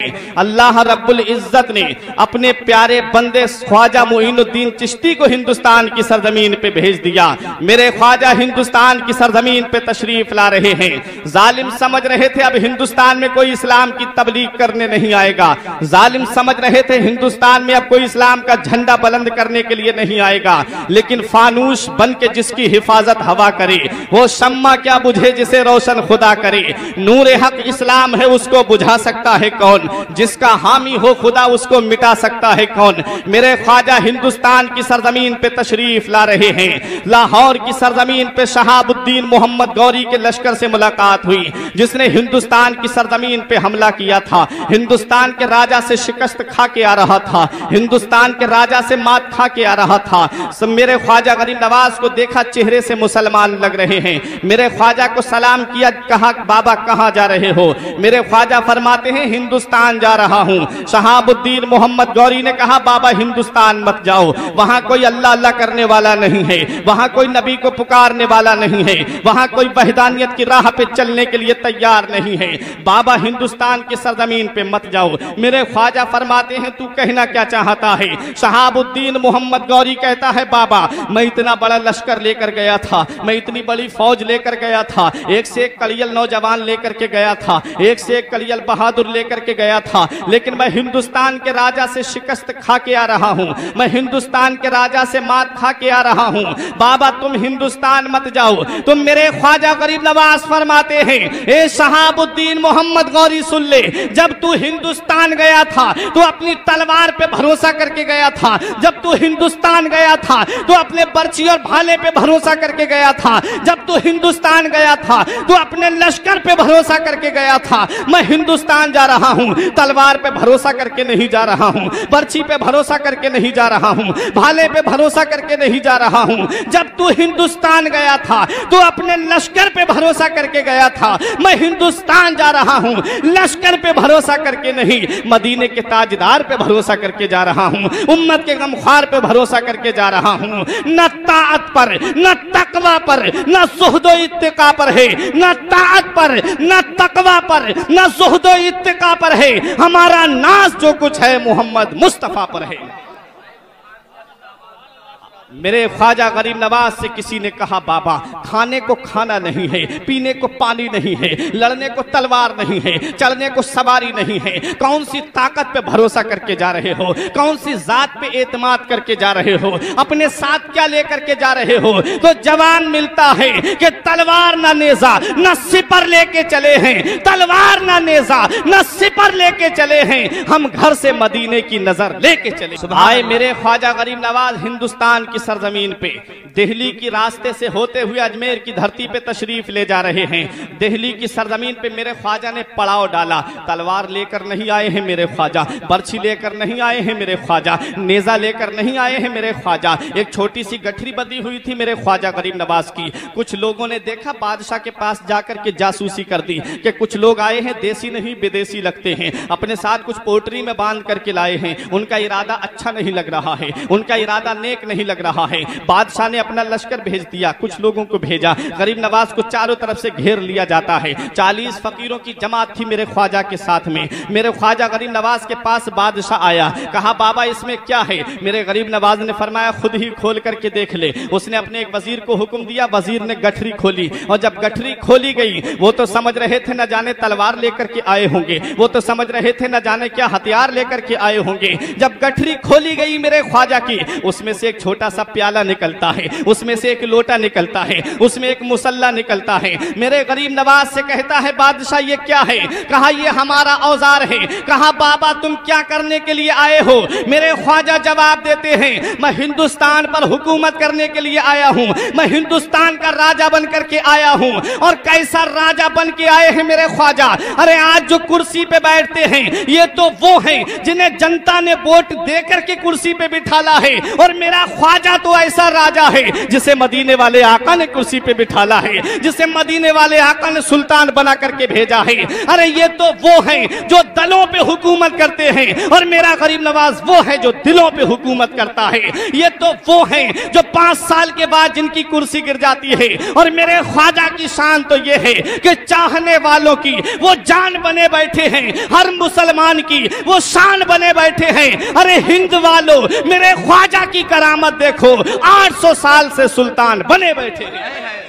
اللہ رب العزت نے اپنے پیارے بندے خواجہ معین الدین چشتی کو ہندوستان کی سرزمین پہ بھیج دیا۔ میرے خواجہ ہندوستان کی سرزمین پہ تشریف لا رہے ہیں۔ ظالم سمجھ رہے تھے اب ہندوستان میں کوئی اسلام کی تبلیغ کرنے نہیں آئے گا، ظالم سمجھ رہے تھے ہندوستان میں اب کوئی اسلام کا جھنڈا بلند کرنے کے لیے نہیں آئے گا، لیکن فانوس بن کے جس کی حفاظت ہوا کرے، وہ شمع کیا بجھے جسے روشن خدا کرے۔ نور حق اسلام ہے، اس کو بجھا سکتا ہے کون؟ جس کا حامی ہو خدا اس کو مٹا سکتا ہے کون؟ میرے خواجہ ہندوستان کی سرزمین پہ تشریف لا رہے ہیں۔ لاہور کی سرزمین پہ شہاب الدین محمد غوری کے لشکر سے ملاقات ہوئی، جس نے ہندوستان کی سرزمین پہ حملہ کیا تھا، ہندوستان کے راجہ سے شکست کھا کے آ رہا تھا، ہندوستان کے راجہ سے مات کھا کے آ رہا تھا۔ میرے خواجہ غریب نواز کو دیکھا، چہرے سے مسلمان لگ رہے ہیں۔ میرے خواجہ کو سلام کیا، کہا بابا کہاں جا رہے ہو؟ میرے خواجہ فرماتے ہیں ہندوستان جا رہا ہوں۔ شہاب الدین محمد غوری نے کہا بابا ہندوستان مت جاؤ، وہاں کوئی اللہ اللہ کرنے والا نہیں ہے، وہاں کوئی نبی کو پکارنے والا نہیں ہے، وہاں کوئی وحدانیت کی راہ پہ چلنے کے لیے تیار نہیں ہے، بابا ہندوستان کی سرزمین پہ مت جاؤ۔ میرے خواجہ فرماتے ہیں تو کہنا کیا چاہتا ہے؟ شہاب الدین محمد غوری کہتا ہے بابا میں اتنا بڑا لشکر لے کر گیا تھا، میں اتنی بڑی فوج لے کر گیا تھا، ایک سے ایک کلیل نوجوان لے کر کے گیا تھا، ایک سے ایک کلیل بہادر لے کر کے گیا تھا، لیکن میں ہندوستان کے راجہ سے شکست کھا کے آ رہا ہوں، میں ہندوستان کے راجہ سے مات کھا کے آ رہا ہوں، بابا تم ہندوستان مت جاؤ۔ تم میرے خواجہ غریب نواز فرماتے ہیں اے شہاب الدین محمد غوری سن لے، جب تو ہندوستان گیا تھا تو اپنی تلوار پہ بھروسہ کر کے گیا تھا، جب تو ہندوستان گیا تھا تو اپنے برچی اور بھالے پہ بھروسہ کر کے گیا تھا، جب تو ہندوستان گیا تھا تو اپنے لشکر پہ بھروسہ کر کے گیا تھا۔ میں ہندوستان جا رہا ہوں، تلوار پہ بھروسہ کر کے نہیں جا رہا ہوں، برچی پہ بھروسہ کر کے نہیں جا رہا ہوں، بھالے پہ بھروسہ کر کے نہیں جا رہا ہوں۔ جب تو ہندوستان گیا تھا تو اپنے لشکر پہ بھروسہ کر کے گیا تھا، میں ہندوستان جا رہا ہوں، لشکر پہ بھروسہ کر کے نہیں، مدینے کے تاجدار پہ بھروسہ کر کے جا رہا ہوں، امت کے غمخوار پہ بھروسہ کر کے جا رہا ہوں۔ نہ طاعت پر، نہ تقوی پر، نہ زہد و اتقا پر ہے، نہ طاعت پر، نہ تقوی پر، نہ زہد و اتقا پر ہے، ہمارا ناز جو کچھ ہے محمد مصطفیٰ پر ہے۔ میرے خواجہ غریب نواز سے کسی نے کہا بابا کھانے کو کھانا نہیں ہے، پینے کو پانی نہیں ہے، لڑنے کو تلوار نہیں ہے، چلنے کو سواری نہیں ہے، کون سی طاقت پہ بھروسہ کر کے جا رہے ہو؟ کون سی ذات پہ اعتماد کر کے جا رہے ہو؟ اپنے ساتھ کیا لے کر کے جا رہے ہو؟ تو جوان ملتا ہے کہ تلوار نہ نیزہ نہ سپر لے کے چلے ہیں، تلوار نہ نیزہ نہ سپر لے کے چلے ہیں، ہم گھر سے مدینے کی نظر لے کے چلے۔ آئے میرے خواجہ غریب نواز ہندوستان کی سرزمین پہ دہلی کی راستے سے ہوتے ہوئے اجمیر کی دھرتی پہ تشریف لے جا رہے ہیں۔ دہلی کی سرزمین پہ میرے خواجہ نے پڑاؤ ڈالا، تلوار لے کر نہیں آئے ہیں میرے خواجہ، برچھی لے کر نہیں آئے ہیں میرے خواجہ، نیزہ لے کر نہیں آئے ہیں میرے خواجہ، ایک چھوٹی سی گٹھری بندھی ہوئی تھی میرے خواجہ غریب نواز کی۔ کچھ لوگوں نے دیکھا، بادشاہ کے پاس جا کر کے جاسوسی کر دی کہ کچھ لوگ آئے ہیں دیسی نہیں بدیسی لگتے ہیں، اپنے ساتھ کچھ پوٹری میں باندھ کر کے لائے ہیں، ان کا ارادہ اچھا نہیں لگ رہا ہے، ان کا ارادہ نیک نہیں لگ رہا ہے۔ بادشاہ نے اپنا لشکر بھیج دیا، کچھ لوگوں کو بھیجا، غریب نواز کو چاروں طرف سے گھیر لیا جاتا ہے۔ 40 فقیروں کی جماعت تھی میرے خواجہ کے ساتھ میں۔ میرے خواجہ غریب نواز کے پاس بادشاہ آیا، کہا بابا اس میں کیا ہے؟ میرے غریب نواز نے فرمایا خود ہی کھول کر کے دیکھ لے۔ اس نے اپنے ایک وزیر کو حکم دیا، وزیر نے گٹھری کھولی، اور جب گٹھری کھولی گئی وہ تو سمجھ رہے تھے نہ جانے تلوار لے کر کے آئے ہوں گے، وہ تو سمجھ رہے تھے نہ جانے کیا ہتھیار لے کر کے آئے ہوں گے۔ جب گٹھری کھولی گئی میرے خواجہ کی، اس میں سے ایک چھوٹا سا پیالہ نکلتا ہے، اس میں سے ایک لوٹا نکلتا ہے، اس میں ایک مسلح نکلتا ہے۔ میرے غریب نواز سے کہتا ہے بادشاہ یہ کیا ہے؟ کہا یہ ہمارا اوزار ہے۔ کہا بابا تم کیا کرنے کے لیے آئے ہو؟ میرے خواجہ جواب دیتے ہیں میں ہندوستان پر حکومت کرنے کے لیے آیا ہوں، میں ہندوستان کا راجہ بن کر کے آیا ہوں۔ اور کیسا راجہ بن کے آئے ہیں میرے خواجہ؟ ارے آج جو کرسی پہ بیٹھتے ہیں یہ تو وہ ہیں جنہیں جنتا نے ووٹ دے کر کے کرسی پہ بٹھالا ہے، اور میرا خواجہ تو ایسا راجہ ہے جسے مدینے والے آقا نے کرسی پہ بٹھالا ہے، جسے مدینے والے آقا نے سلطان بنا کر کے بھیجا ہے۔ ارے یہ تو وہ ہیں جو دلوں پہ حکومت حکومت کرتے ہیں اور میرا غریب نواز وہ ہے جو دلوں پہ حکومت کرتا ہے. یہ تو وہ ہیں جو 5 سال کے بعد جن کی کرسی گر جاتی ہے. اور میرے خواجہ کی شان تو یہ ہے کہ چاہنے والوں کی وہ جان بنے بیٹھے ہیں, ہر مسلمان کی وہ شان بنے بیٹھے ہیں. ارے ہند والوں, میرے خواجہ کی کرامت دیکھو, 800 سال سے سلطان بنے بیٹھے ہیں.